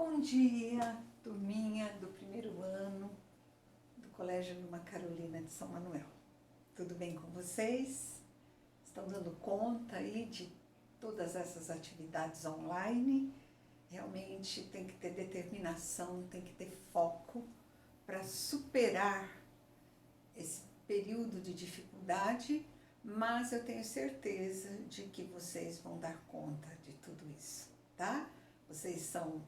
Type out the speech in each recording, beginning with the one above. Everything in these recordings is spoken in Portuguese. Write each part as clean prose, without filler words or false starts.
Bom dia, turminha do primeiro ano do Colégio Vilma Carolina de São Manuel. Tudo bem com vocês? Estão dando conta aí de todas essas atividades online? Realmente tem que ter determinação, tem que ter foco para superar esse período de dificuldade, mas eu tenho certeza de que vocês vão dar conta de tudo isso, tá? Vocês são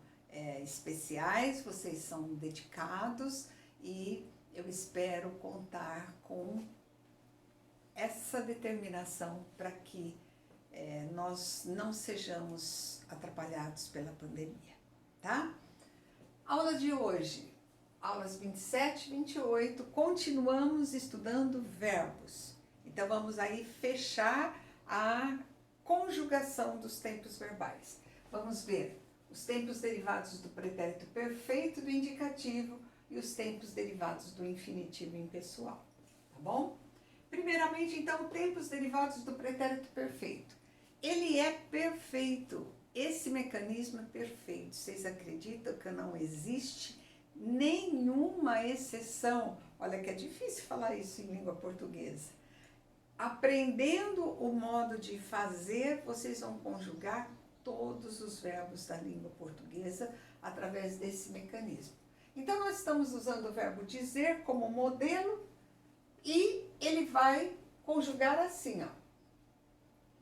especiais, vocês são dedicados e eu espero contar com essa determinação para que nós não sejamos atrapalhados pela pandemia, tá? Aula de hoje, aulas 27 e 28, continuamos estudando verbos. Então vamos aí fechar a conjugação dos tempos verbais. Vamos ver os tempos derivados do pretérito perfeito, do indicativo e os tempos derivados do infinitivo impessoal, tá bom? Primeiramente, então, tempos derivados do pretérito perfeito. Ele é perfeito, esse mecanismo é perfeito. Vocês acreditam que não existe nenhuma exceção? Olha que é difícil falar isso em língua portuguesa. Aprendendo o modo de fazer, vocês vão conjugar todos os verbos da língua portuguesa através desse mecanismo. Então, nós estamos usando o verbo dizer como modelo e ele vai conjugar assim, ó.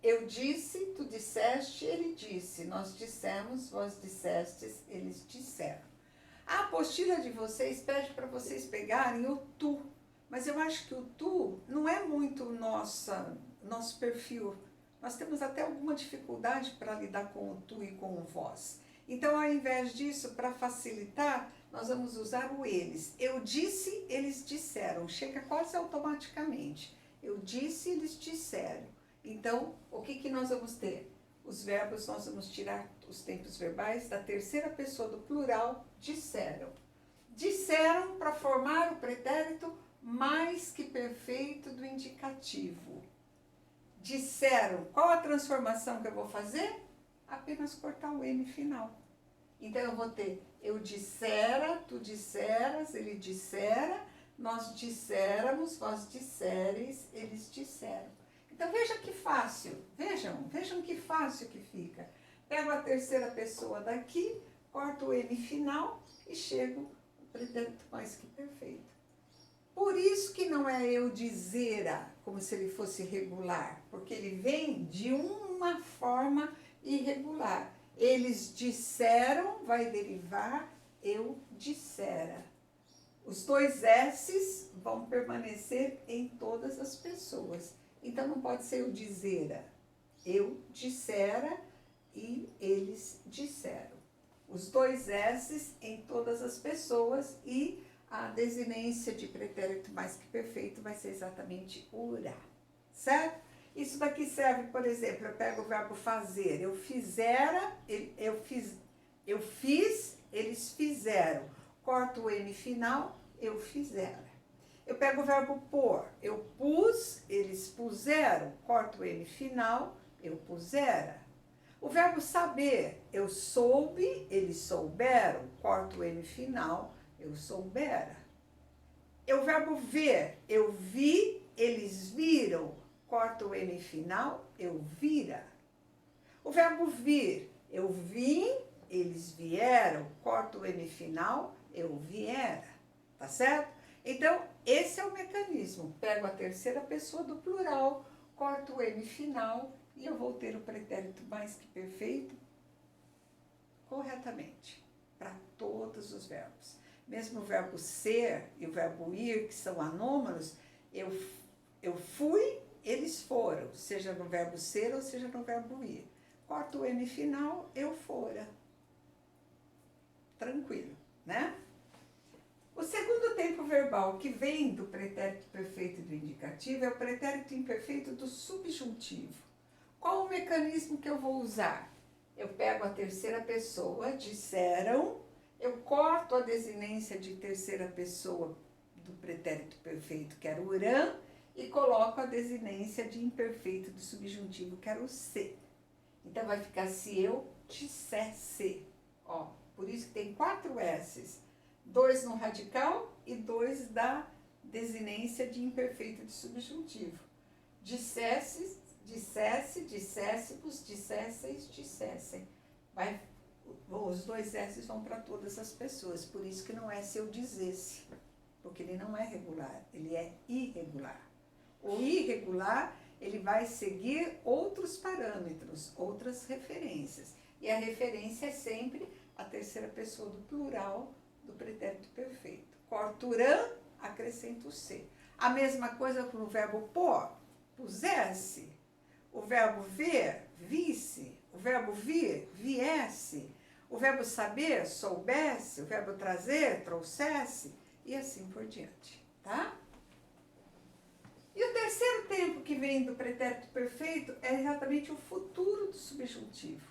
Eu disse, tu disseste, ele disse. Nós dissemos, vós dissestes, eles disseram. A apostila de vocês pede para vocês pegarem o tu, mas eu acho que o tu não é muito nosso perfil. Nós temos até alguma dificuldade para lidar com o tu e com o vós. Então, ao invés disso, para facilitar, nós vamos usar o eles. Eu disse, eles disseram. Chega quase automaticamente. Eu disse, eles disseram. Então, o que nós vamos ter? Os verbos, nós vamos tirar os tempos verbais da terceira pessoa do plural, disseram. Disseram para formar o pretérito mais que perfeito do indicativo. Disseram. Qual a transformação que eu vou fazer? Apenas cortar o N final. Então, eu vou ter eu dissera, tu disseras, ele dissera, nós disséramos, vós disseres, eles disseram. Então, veja que fácil. Vejam que fácil que fica. Pego a terceira pessoa daqui, corto o N final e chego ao pretérito mais que perfeito. Por isso que não é eu dizera, como se ele fosse regular, porque ele vem de uma forma irregular. Eles disseram, vai derivar eu dissera. Os dois S's vão permanecer em todas as pessoas. Então não pode ser eu dizera. Eu dissera e eles disseram. Os dois S's em todas as pessoas e a desinência de pretérito mais que perfeito vai ser exatamente urá, certo? Isso daqui serve, por exemplo, eu pego o verbo fazer, eu fizera, eu fiz, eles fizeram. Corto o N final, eu fizera. Eu pego o verbo pôr, eu pus, eles puseram. Corto o N final, eu pusera. O verbo saber, eu soube, eles souberam. Corto o N final, eu soubera. O verbo ver, eu vi, eles viram. Corto o N final, eu vira. O verbo vir, eu vim, eles vieram. Corto o N final, eu viera. Tá certo? Então, esse é o mecanismo. Pego a terceira pessoa do plural, corto o N final e eu vou ter o pretérito mais que perfeito corretamente para todos os verbos. Mesmo o verbo ser e o verbo ir, que são anômalos, eu fui, eles foram, seja no verbo ser ou seja no verbo ir. Corto o N final, eu fora. Tranquilo, né? O segundo tempo verbal que vem do pretérito perfeito e do indicativo é o pretérito imperfeito do subjuntivo. Qual o mecanismo que eu vou usar? Eu pego a terceira pessoa, disseram, eu corto a desinência de terceira pessoa do pretérito perfeito, que era o urã, e coloco a desinência de imperfeito do subjuntivo, que era o se. Então, vai ficar se eu dissesse. Ó, por isso que tem 4 S's. 2 no radical e 2 da desinência de imperfeito de subjuntivo. Dissesse, dissesse, dissessibus, dissesseis, dissessem. Os 2 S's vão para todas as pessoas, por isso que não é se eu dissesse, porque ele não é regular, ele é irregular. O irregular, ele vai seguir outros parâmetros, outras referências. E a referência é sempre a terceira pessoa do plural do pretérito perfeito. Corturam, acrescento C. A mesma coisa com o verbo pôr, pusesse. O verbo ver, visse. O verbo vir, viesse. O verbo saber, soubesse. O verbo trazer, trouxesse. E assim por diante, tá? E o terceiro tempo que vem do pretérito perfeito é exatamente o futuro do subjuntivo.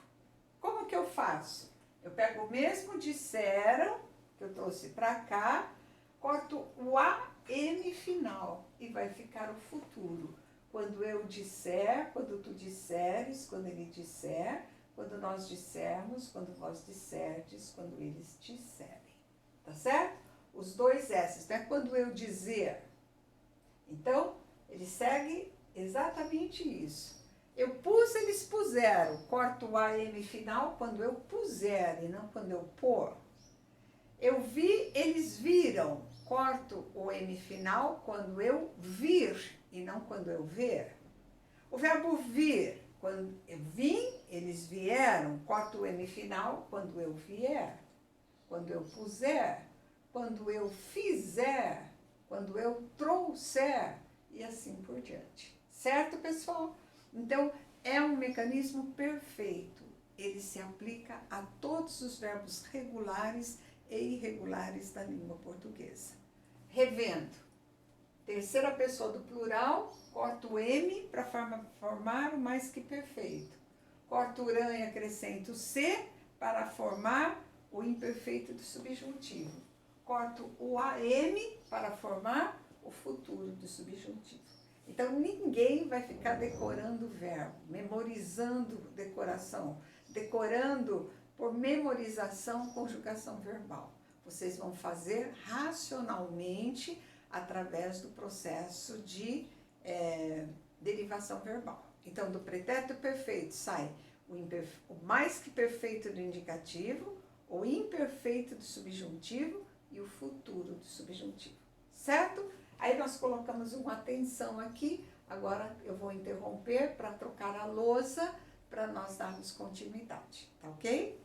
Como que eu faço? Eu pego o mesmo disseram, que eu trouxe para cá, corto o AM final e vai ficar o futuro. Quando eu disser, quando tu disseres, quando ele disser, quando nós dissermos, quando vós disserdes, quando eles disserem. Tá certo? Os 2 S's, né? Quando eu dizer. Então, ele segue exatamente isso. Eu pus, eles puseram. Corto o AM final quando eu puser e não quando eu pôr. Eu vi, eles viram. Corto o M final quando eu vir e não quando eu ver. O verbo vir, quando eu vim, eles vieram. Corto o M final quando eu vier. Quando eu puser. Quando eu fizer. Quando eu trouxer. E assim por diante. Certo, pessoal? Então, é um mecanismo perfeito. Ele se aplica a todos os verbos regulares e irregulares da língua portuguesa. Revendo. Terceira pessoa do plural, corto o M para formar o mais que perfeito. Corto o rã e acrescento C para formar o imperfeito do subjuntivo. Corto o AM para formar o futuro do subjuntivo. Então, ninguém vai ficar decorando o verbo, memorizando decoração, decorando por memorização conjugação verbal. Vocês vão fazer racionalmente através do processo de derivação verbal. Então, do pretérito perfeito sai o mais que perfeito do indicativo, o imperfeito do subjuntivo e o futuro do subjuntivo. Certo? Aí nós colocamos uma atenção aqui. Agora eu vou interromper para trocar a lousa para nós darmos continuidade. Tá ok?